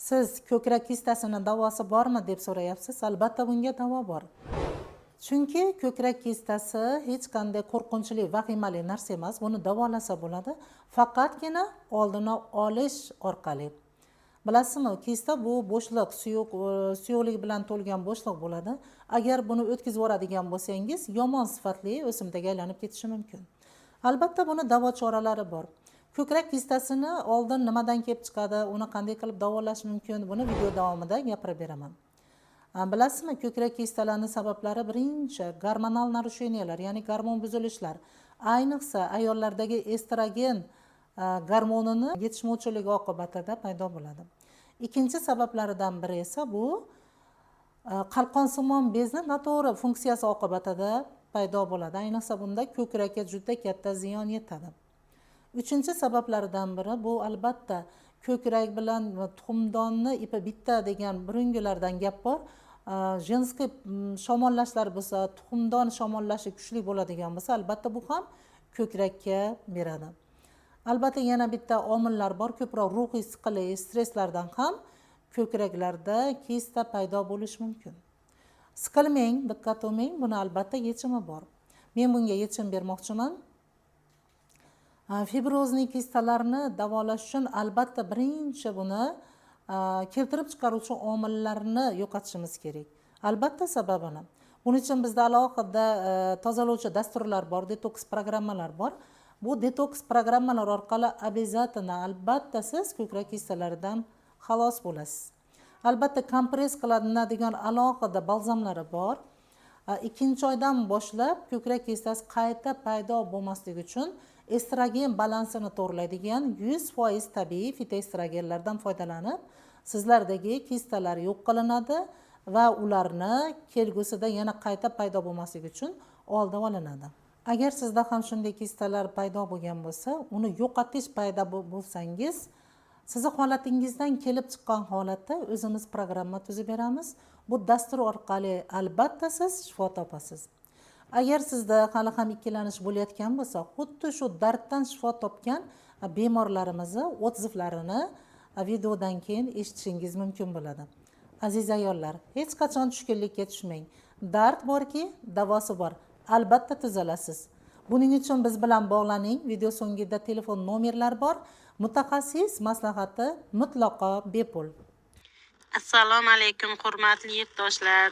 Siz ko'krak kistasini davosi bormi deb so'rayapsiz. Albatta bunga davo bor. Chunki ko'krak kistasi hech qanday qo'rqinchli, vahimali narsa emas. Buni davolasa bo'ladi. Faqatgina oldini olish orqali. Bilasizmi, kista bu bo'shliq, suyuqlik bilan to'lgan bo'shliq bo'ladi. Agar buni o'tkazib yuboradigan bo'lsangiz, yomon sifatli o'simtaga aylanib ketishi mumkin. Albatta buni davo choralari bor. Ko'krak kistasini oldin nimadan kelib chiqadi, uni qanday qilib davolash mumkin, buni video davomida gapirib beraman. Bilasizmi, ko'krak kistalarining sabablari birinchi gormonal narusheniyalar, ya'ni gormon buzilishlar. Ayniqsa ayollardagi estrogen gormonini yetishmovchiligi oqibatida paydo bo'ladi. Ikkinchi sabablaridan biri esa bu qalqonsimon bezni noto'g'ri funksiyasi oqibatida paydo bo'ladi. Ayniqsa bunda ko'krakka juda katta ziyon yetadi. Uchinchi sabablaridan biri bu albatta ko'krak bilan tuxumdonni ipi bitta degan burungilardan gap bor. Jinskiy shamollashlar bo'lsa, tuxumdon shamollashi kuchli bo'ladigan bo'lsa, albatta bu ham ko'krakka beradi. Albatta yana bitta omillar bor, ko'proq ruhiy siqilish, stresslardan ham ko'kraklarda kista paydo bo'lishi mumkin. Siqilmang, diqqat qilmang, buni albatta yechimi bor. Men bunga yechim bermoqchiman. Fibrozli kistalarni davolash uchun albatta birinchi buni keltirib chiqaruvchi omillarni yo'qotishimiz kerak. Albatta sababini. Buning uchun bizda alohida tozalovchi dasturlar bor, detoks programmalar bor. Bu detoks programmalar orqali albatta siz ko'krak kistalaridan xalos bo'lasiz. Albatta kompress qilinadigan alohida balzamlari bor. 2-oydan boshlab ko'krak kistasi qayta paydo bo'lmasligi uchun estrogen balansini to'g'rilaydigan 100% tabiiy fitoestrogenlardan foydalanib, sizlardagi kistalar yo'q qilinadi va ularni kelgusida yana qayta paydo bo'lmasligi uchun oldi olinadi. Agar sizda ham shunday kistalar paydo bo'lgan bo'lsa, uni yo'qotish paydo bo'lsangiz, sizni holatingizdan kelib chiqqan holatda o'zimiz programma tuzib beramiz. Bu dastur orqali albatta siz shifo topasiz. Agar sizda hali ham ikkilanish bo'layotgan bo'lsa, xuddi shu darddan shifo topgan bemorlarimizni odzivlarini videodan keyin eshitishingiz mumkin bo'ladi. Aziz ayollar, hech qachon tushkunlikka tushmang. Dard borki, davosi bor. Albatta tuzalasiz. Buning uchun biz bilan bog'laning. Video so'ngida telefon nomerlar bor. Mutaxassis maslahati mutlaqo bepul. Assalomu alaykum hurmatli yurtdoshlar.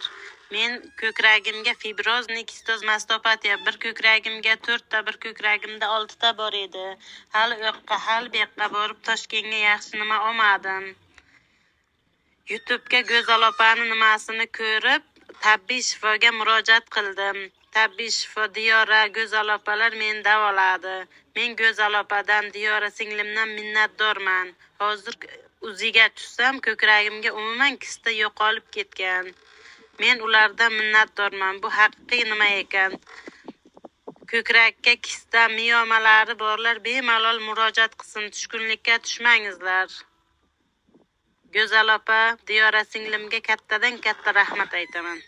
Men ko'kragimga fibrozni kistoz mastopatiya, bir ko'kragimga 4 ta, bir ko'kragimda 6 ta bor edi. Hali u yoqqa borib Toshkentga yaxshi nima olmadim. YouTube'ga Go'zal opani nimasini ko'rib, tabbiy shifoga murojaat qildim. Tabbiy shifo Diyora Go'zal opalar meni davoladi. Men Go'zal opadan, Diyora singlimdan minnatdorman. Hozir uziga tushsam ko'kragimga umuman kista yo'qolib ketgan. Men ulardan minnatdorman. Bu haqiqiy nima ekan? Ko'krakka kista miyomalari borlar bemalol murojaat qilsin, tushkunlikka tushmangizlar. Go'zal opa, Diyora singlimga kattadan katta rahmat aytaman.